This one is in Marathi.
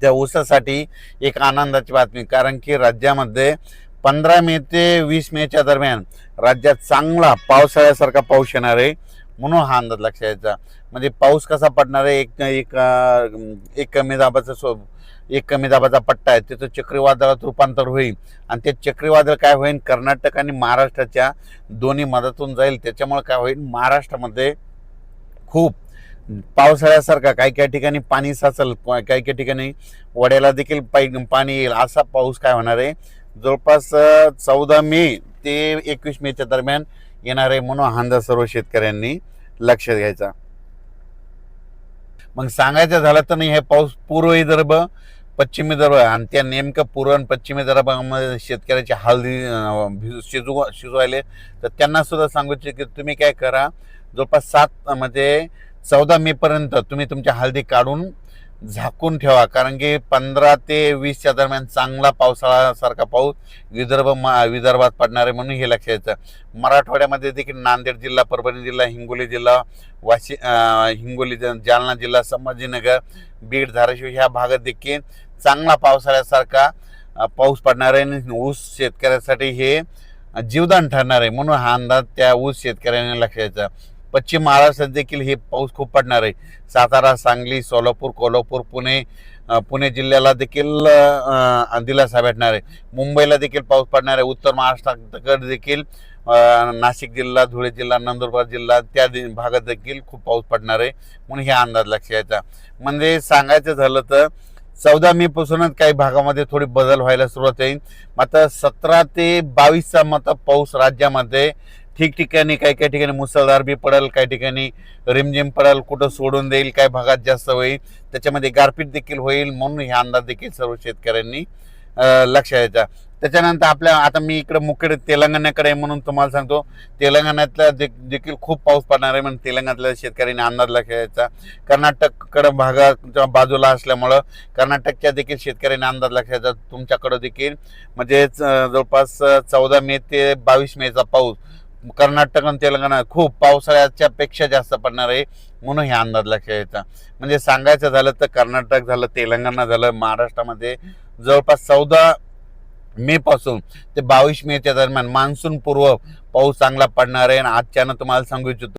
त्या ऊसासाठी एक आनंदाची बातमी, कारण की राज्यामध्ये 15 मे ते 20 मेच्या दरम्यान राज्यात चांगला पावसाळ्यासारखा पाऊस येणार आहे, म्हणून हा अंदाज लक्षात यायचा. म्हणजे पाऊस कसा पडणार आहे, एक एक एक कमी दाबाचा एक कमी दाबाचा पट्टा आहे, त्याचं चक्रीवादळात रूपांतर होईल आणि ते चक्रीवादळ काय होईल, कर्नाटक आणि महाराष्ट्राच्या दोन्ही मधातून जाईल. त्याच्यामुळे काय होईल, महाराष्ट्रामध्ये खूप पावसाळ्यासारखा काही काही ठिकाणी पाणी साचल, काही काही ठिकाणी वड्याला देखील पाणी येईल, असा पाऊस काय होणार आहे जवळपास 14 मे ते 21 मेच्या दरम्यान येणार आहे, म्हणून हा अंदाज सर्व शेतकऱ्यांनी लक्षात घ्यायचा. मग सांगायचं झालं तर नाही, हे पाऊस पूर्व विदर्भ, पश्चिम विदर्भ आणि त्या नेमकं पूर्व आणि पश्चिम विदर्भामध्ये शेतकऱ्याचे हाल शिजवायले, तर त्यांना सुद्धा सांगू इच्छितो की तुम्ही काय करा, जवळपास 14 मे पर्यंत तुम्ही तुमच्या हळदी काढून झाकून ठेवा, कारण की 15 ते 20च्या दरम्यान चांगला पावसाळ्यासारखा पाऊस विदर्भात पडणार आहे, म्हणून हे लक्षात यायचं. मराठवाड्यामध्ये देखील नांदेड जिल्हा, परभणी जिल्हा, हिंगोली जिल्हा, हिंगोली, जालना जिल्हा, संभाजीनगर, बीड, धाराशिव ह्या भागात देखील चांगला पावसाळ्यासारखा पाऊस पडणार आहे आणि ऊस शेतकऱ्यासाठी हे जीवदान ठरणार आहे, म्हणून हा अंदाज त्या ऊस शेतकऱ्यांनी लक्षात यायचा. पश्चिम महाराष्ट्रात देखील हे पाऊस खूप पडणार आहे. सातारा, सांगली, सोलापूर, कोल्हापूर, पुणे जिल्ह्याला देखील दिलासा भेटणार आहे. मुंबईला देखील पाऊस पडणार आहे. उत्तर महाराष्ट्राकडे देखील नाशिक जिल्हा, धुळे जिल्हा, नंदुरबार जिल्हा त्या भागात देखील खूप पाऊस पडणार आहे, म्हणून हे अंदाज लक्षात यायचा. म्हणजे सांगायचं झालं तर 14 मे पासूनच काही भागामध्ये थोडी बदल व्हायला सुरुवात होईल. मात्र 17 ते 22चा पाऊस राज्यामध्ये ठिकठिकाणी, काही काही ठिकाणी मुसळधार बी पडेल, काही ठिकाणी रिमझिम पडेल, कुठं सोडून देईल, काही भागात जास्त होईल, त्याच्यामध्ये गारपीट देखील होईल, म्हणून हे अंदाज देखील सर्व शेतकऱ्यांनी लक्षात यायचा. त्याच्यानंतर आता मी इकडे मुख्य तेलंगणाकडे म्हणून तुम्हाला सांगतो, तेलंगणातल्या देखील खूप पाऊस पडणार आहे, म्हणून तेलंगणातल्या शेतकऱ्यांनी अंदाज लक्षात यायचा. कर्नाटककडे भागाच्या बाजूला असल्यामुळं कर्नाटकच्या देखील शेतकऱ्यांनी अंदाज लक्षात यायचा. तुमच्याकडं देखील म्हणजे जवळपास 14 मे ते 22 मेचा पाऊस कर्नाटक आणि तेलंगणा खूप पावसाळ्याच्या पेक्षा जास्त पडणार आहे, म्हणून हे अंदाज लक्षात यायचा. म्हणजे सांगायचं झालं तर कर्नाटक झालं, तेलंगणा झालं, महाराष्ट्रामध्ये जवळपास 14 मे पासून ते 22 मेच्या दरम्यान मान्सून पूर्व पाऊस चांगला पडणार आहे. आणि आजच्यानं तुम्हाला सांगू इच्छितो